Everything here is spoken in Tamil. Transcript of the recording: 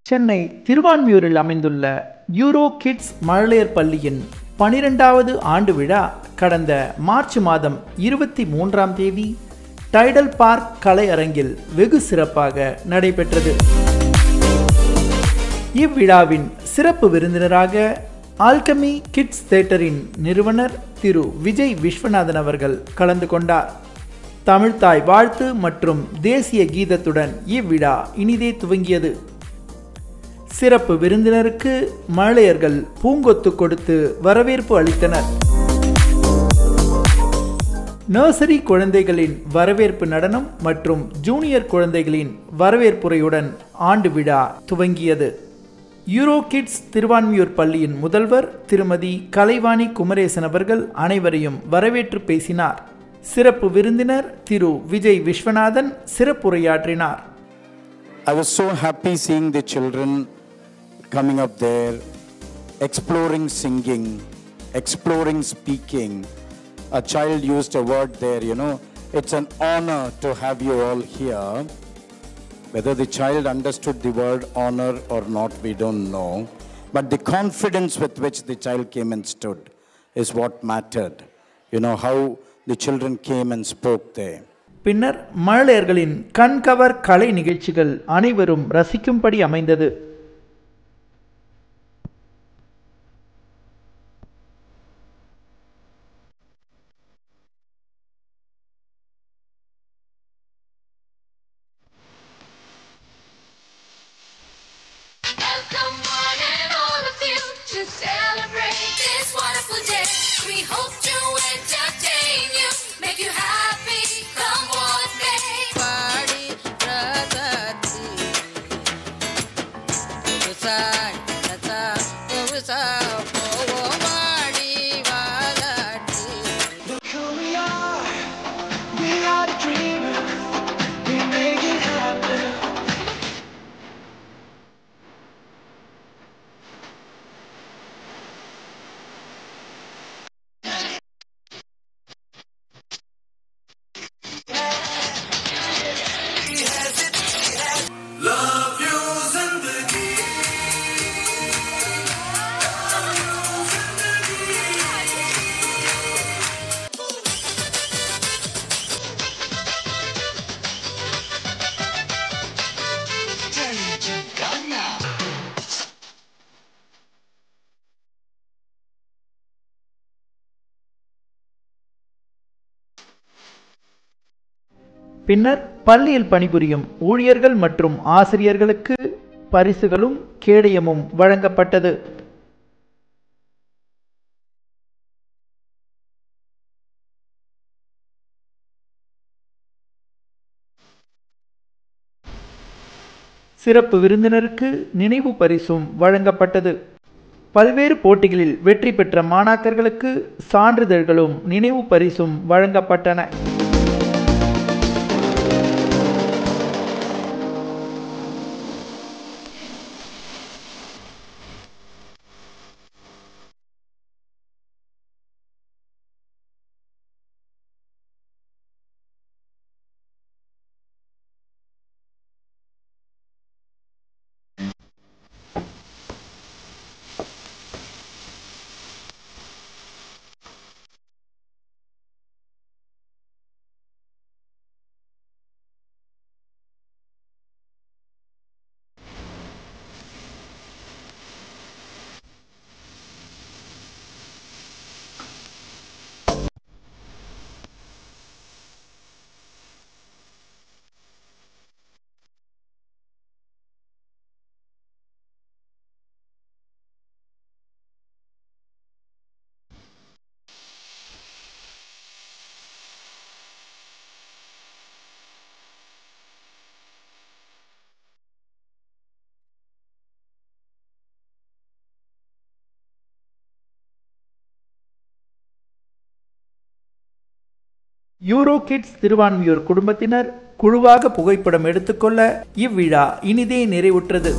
சென்னை திருவான்மியூரில் அமைந்துள்ள யூரோ கிட்ஸ் மழலையர் பள்ளியின் 12வது ஆண்டு விழா கடந்த மார்ச் மாதம் 23ஆம் தேதி டைடல் பார்க் கலையரங்கில் வெகு சிறப்பாக நடைபெற்றது. இவ்விழாவின் சிறப்பு விருந்தினராக ஆல்கமி கிட்ஸ் தியேட்டரின் நிறுவனர் திரு விஜய் விஸ்வநாதன் அவர்கள் கலந்து கொண்டார். தமிழ்த்தாய் வாழ்த்து மற்றும் தேசிய கீதத்துடன் இவ்விழா இனிதே துவங்கியது. சிறப்பு விருந்தினருக்கு மழலையர்கள் பூங்கொத்து கொடுத்து வரவேற்பு அளித்தனர். நர்சரி குழந்தைகளின் வரவேற்பு நடனம் மற்றும் ஜூனியர் குழந்தைகளின் வரவேற்புரையுடன் ஆண்டு விழா துவங்கியது. யூரோ கிட்ஸ் திருவான்மியூர் பள்ளியின் முதல்வர் திருமதி கலைவாணி குமரேசன் அவர்கள் அனைவரையும் வரவேற்று பேசினார். சிறப்பு விருந்தினர் திரு விஜய் விஸ்வநாதன் சிறப்புரையாற்றினார். I was so happy seeing the children coming up there, exploring singing, exploring speaking. A child used a word there, it's an honor to have you all here. Whether the child understood the word honor or not, we don't know. But the confidence with which the child came and stood is what mattered. How the children came and spoke there. பின்னர் மழலையர்களின் கண்கவர் கலை நிகழ்ச்சிகள் அனைவரும் ரசிக்கும்படி அமைந்தது. பின்னர் பள்ளியில் பணிபுரியும் ஊழியர்கள் மற்றும் ஆசிரியர்களுக்கு பரிசுகளும் கேடயமும் வழங்கப்பட்டது. சிறப்பு விருந்தினருக்கு நினைவு பரிசும் வழங்கப்பட்டது. பல்வேறு போட்டிகளில் வெற்றி பெற்ற மாணாக்கர்களுக்கு சான்றிதழ்களும் நினைவு பரிசும் வழங்கப்பட்டன. யூரோ கிட்ஸ் திருவான்மியூர் குடும்பத்தினர் குழுவாக புகைப்படம் எடுத்துக்கொள்ள இவ்விழா இனிதே நிறைவுற்றது.